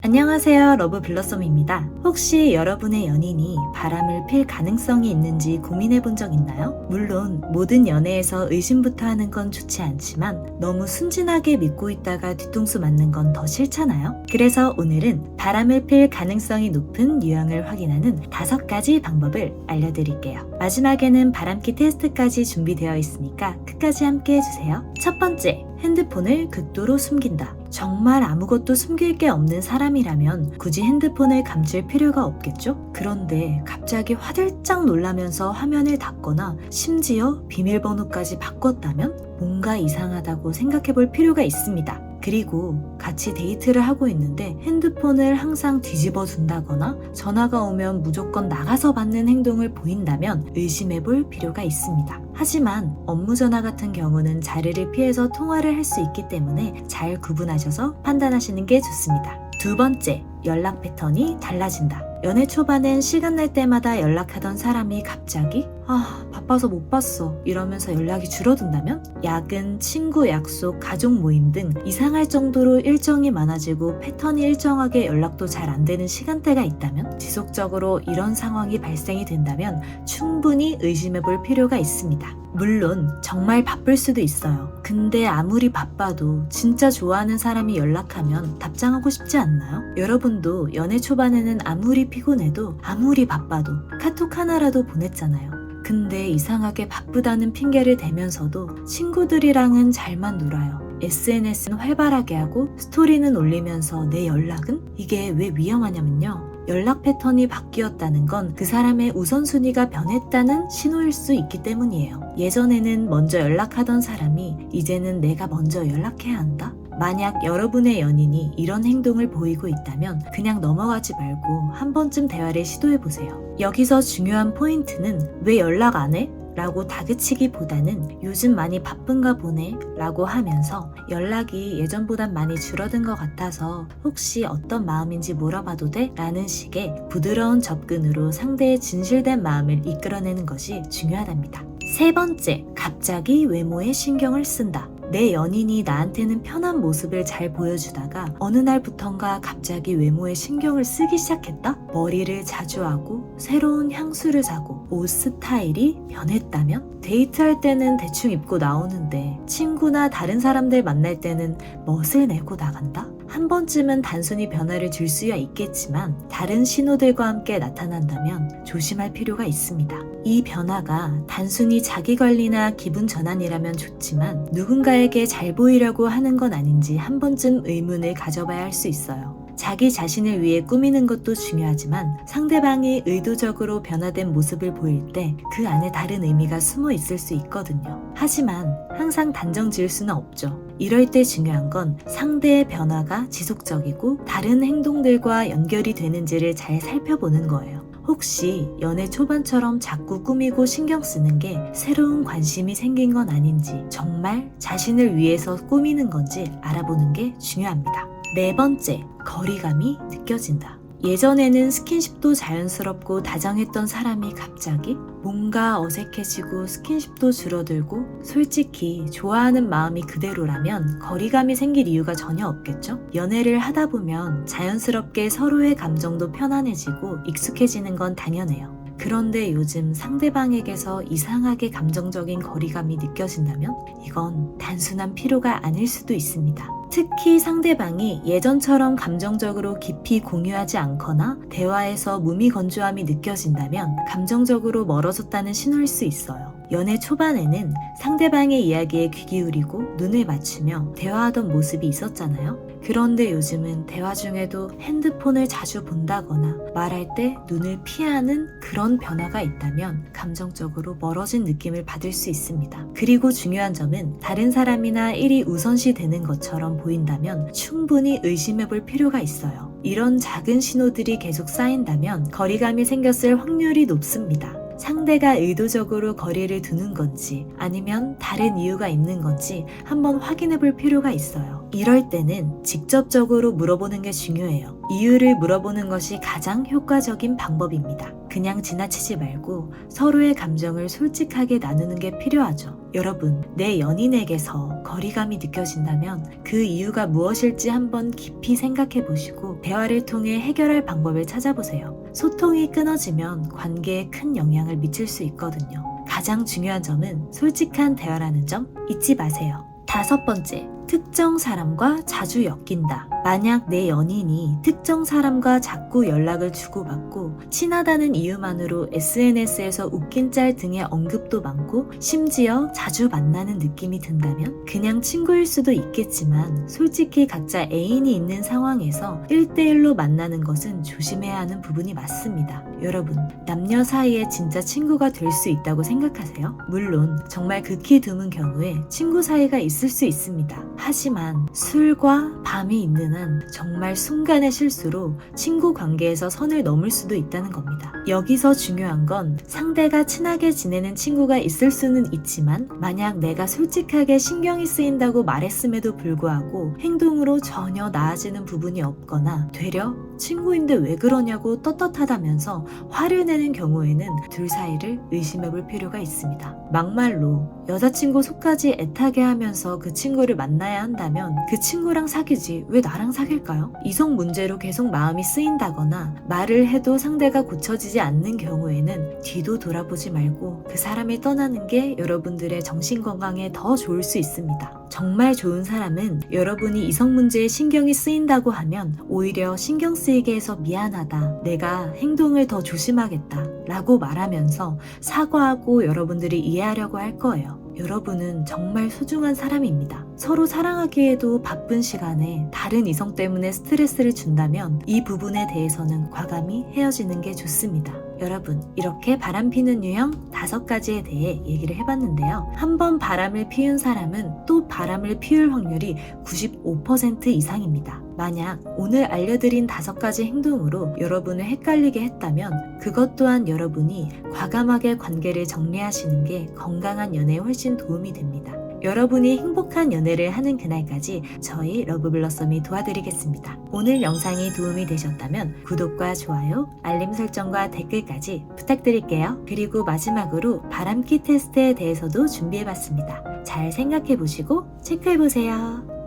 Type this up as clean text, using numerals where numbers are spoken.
안녕하세요, 러브블러썸입니다. 혹시 여러분의 연인이 바람을 필 가능성이 있는지 고민해 본 적 있나요? 물론 모든 연애에서 의심부터 하는 건 좋지 않지만 너무 순진하게 믿고 있다가 뒤통수 맞는 건 더 싫잖아요? 그래서 오늘은 바람을 필 가능성이 높은 유형을 확인하는 5가지 방법을 알려드릴게요. 마지막에는 바람기 테스트까지 준비되어 있으니까 끝까지 함께 해주세요. 첫 번째, 핸드폰을 극도로 숨긴다. 정말 아무것도 숨길 게 없는 사람이라면 굳이 핸드폰을 감출 필요가 없겠죠? 그런데 갑자기 화들짝 놀라면서 화면을 닫거나 심지어 비밀번호까지 바꿨다면 뭔가 이상하다고 생각해 볼 필요가 있습니다. 그리고 같이 데이트를 하고 있는데 핸드폰을 항상 뒤집어 둔다거나 전화가 오면 무조건 나가서 받는 행동을 보인다면 의심해 볼 필요가 있습니다. 하지만 업무 전화 같은 경우는 자리를 피해서 통화를 할 수 있기 때문에 잘 구분하셔서 판단하시는 게 좋습니다. 두 번째, 연락 패턴이 달라진다. 연애 초반엔 시간 날 때마다 연락하던 사람이 갑자기 바빠서 못 봤어 이러면서 연락이 줄어든다면, 야근, 친구 약속, 가족 모임 등 이상할 정도로 일정이 많아지고 패턴이 일정하게 연락도 잘 안 되는 시간대가 있다면, 지속적으로 이런 상황이 발생이 된다면 충분히 의심해 볼 필요가 있습니다. 물론 정말 바쁠 수도 있어요. 근데 아무리 바빠도 진짜 좋아하는 사람이 연락하면 답장하고 싶지 않나요? 여러분도 연애 초반에는 아무리 피곤해도 아무리 바빠도 카톡 하나라도 보냈잖아요. 근데 이상하게 바쁘다는 핑계를 대면서도 친구들이랑은 잘만 놀아요. SNS는 활발하게 하고 스토리는 올리면서 내 연락은? 이게 왜 위험하냐면요, 연락 패턴이 바뀌었다는 건 그 사람의 우선순위가 변했다는 신호일 수 있기 때문이에요. 예전에는 먼저 연락하던 사람이 이제는 내가 먼저 연락해야 한다? 만약 여러분의 연인이 이런 행동을 보이고 있다면 그냥 넘어가지 말고 한 번쯤 대화를 시도해보세요. 여기서 중요한 포인트는 왜 연락 안 해? 라고 다그치기보다는 요즘 많이 바쁜가 보네 라고 하면서 연락이 예전보단 많이 줄어든 것 같아서 혹시 어떤 마음인지 물어봐도 돼? 라는 식의 부드러운 접근으로 상대의 진실된 마음을 이끌어내는 것이 중요하답니다. 세 번째, 갑자기 외모에 신경을 쓴다. 내 연인이 나한테는 편한 모습을 잘 보여주다가 어느 날부턴가 갑자기 외모에 신경을 쓰기 시작했다? 머리를 자주 하고 새로운 향수를 사고 옷 스타일이 변했다면? 데이트할 때는 대충 입고 나오는데 친구나 다른 사람들 만날 때는 멋을 내고 나간다? 한 번쯤은 단순히 변화를 줄 수야 있겠지만 다른 신호들과 함께 나타난다면 조심할 필요가 있습니다. 이 변화가 단순히 자기관리나 기분 전환이라면 좋지만 누군가에게 잘 보이려고 하는 건 아닌지 한 번쯤 의문을 가져봐야 할 수 있어요. 자기 자신을 위해 꾸미는 것도 중요하지만 상대방이 의도적으로 변화된 모습을 보일 때 그 안에 다른 의미가 숨어 있을 수 있거든요. 하지만 항상 단정 지을 수는 없죠. 이럴 때 중요한 건 상대의 변화가 지속적이고 다른 행동들과 연결이 되는지를 잘 살펴보는 거예요. 혹시 연애 초반처럼 자꾸 꾸미고 신경 쓰는 게 새로운 관심이 생긴 건 아닌지, 정말 자신을 위해서 꾸미는 건지 알아보는 게 중요합니다. 네 번째, 거리감이 느껴진다. 예전에는 스킨십도 자연스럽고 다정했던 사람이 갑자기 뭔가 어색해지고 스킨십도 줄어들고, 솔직히 좋아하는 마음이 그대로라면 거리감이 생길 이유가 전혀 없겠죠? 연애를 하다 보면 자연스럽게 서로의 감정도 편안해지고 익숙해지는 건 당연해요. 그런데 요즘 상대방에게서 이상하게 감정적인 거리감이 느껴진다면 이건 단순한 피로가 아닐 수도 있습니다. 특히 상대방이 예전처럼 감정적으로 깊이 공유하지 않거나 대화에서 무미건조함이 느껴진다면 감정적으로 멀어졌다는 신호일 수 있어요. 연애 초반에는 상대방의 이야기에 귀 기울이고 눈을 맞추며 대화하던 모습이 있었잖아요. 그런데 요즘은 대화 중에도 핸드폰을 자주 본다거나 말할 때 눈을 피하는 그런 변화가 있다면 감정적으로 멀어진 느낌을 받을 수 있습니다. 그리고 중요한 점은 다른 사람이나 일이 우선시 되는 것처럼 보인다면 충분히 의심해 볼 필요가 있어요. 이런 작은 신호들이 계속 쌓인다면 거리감이 생겼을 확률이 높습니다. 상대가 의도적으로 거리를 두는 건지 아니면 다른 이유가 있는 건지 한번 확인해 볼 필요가 있어요. 이럴 때는 직접적으로 물어보는 게 중요해요. 이유를 물어보는 것이 가장 효과적인 방법입니다. 그냥 지나치지 말고 서로의 감정을 솔직하게 나누는 게 필요하죠. 여러분, 내 연인에게서 거리감이 느껴진다면 그 이유가 무엇일지 한번 깊이 생각해 보시고 대화를 통해 해결할 방법을 찾아보세요. 소통이 끊어지면 관계에 큰 영향을 미칠 수 있거든요. 가장 중요한 점은 솔직한 대화라는 점 잊지 마세요. 5번째, 특정 사람과 자주 엮인다. 만약 내 연인이 특정 사람과 자꾸 연락을 주고받고 친하다는 이유만으로 SNS에서 웃긴 짤 등의 언급도 많고 심지어 자주 만나는 느낌이 든다면 그냥 친구일 수도 있겠지만 솔직히 각자 애인이 있는 상황에서 1대1로 만나는 것은 조심해야 하는 부분이 맞습니다. 여러분, 남녀 사이에 진짜 친구가 될 수 있다고 생각하세요? 물론 정말 극히 드문 경우에 친구 사이가 있을 수 있습니다. 하지만 술과 밤이 있는 한 정말 순간의 실수로 친구 관계에서 선을 넘을 수도 있다는 겁니다. 여기서 중요한 건 상대가 친하게 지내는 친구가 있을 수는 있지만 만약 내가 솔직하게 신경이 쓰인다고 말했음에도 불구하고 행동으로 전혀 나아지는 부분이 없거나 되려 친구인데 왜 그러냐고 떳떳하다면서 화를 내는 경우에는 둘 사이를 의심해볼 필요가 있습니다. 막말로 여자친구 속까지 애타게 하면서 그 친구를 만나야 한다면 그 친구랑 사귀지 왜 나랑 사귈까요? 이성 문제로 계속 마음이 쓰인다거나 말을 해도 상대가 고쳐지지 않는 경우에는 뒤도 돌아보지 말고 그 사람이 떠나는 게 여러분들의 정신건강에 더 좋을 수 있습니다. 정말 좋은 사람은 여러분이 이성 문제에 신경이 쓰인다고 하면 오히려 신경 쓰이게 해서 미안하다, 내가 행동을 더 조심하겠다 라고 말하면서 사과하고 여러분들이 이해하려고 할 거예요. 여러분은 정말 소중한 사람입니다. 서로 사랑하기에도 바쁜 시간에 다른 이성 때문에 스트레스를 준다면 이 부분에 대해서는 과감히 헤어지는 게 좋습니다. 여러분, 이렇게 바람 피는 유형 5가지에 대해 얘기를 해봤는데요. 한번 바람을 피운 사람은 또 바람을 피울 확률이 95% 이상입니다. 만약 오늘 알려드린 5가지 행동으로 여러분을 헷갈리게 했다면 그것 또한 여러분이 과감하게 관계를 정리하시는 게 건강한 연애에 훨씬 도움이 됩니다. 여러분이 행복한 연애를 하는 그날까지 저희 러브블러썸이 도와드리겠습니다. 오늘 영상이 도움이 되셨다면 구독과 좋아요, 알림 설정과 댓글까지 부탁드릴게요. 그리고 마지막으로 바람기 테스트에 대해서도 준비해봤습니다. 잘 생각해보시고 체크해보세요.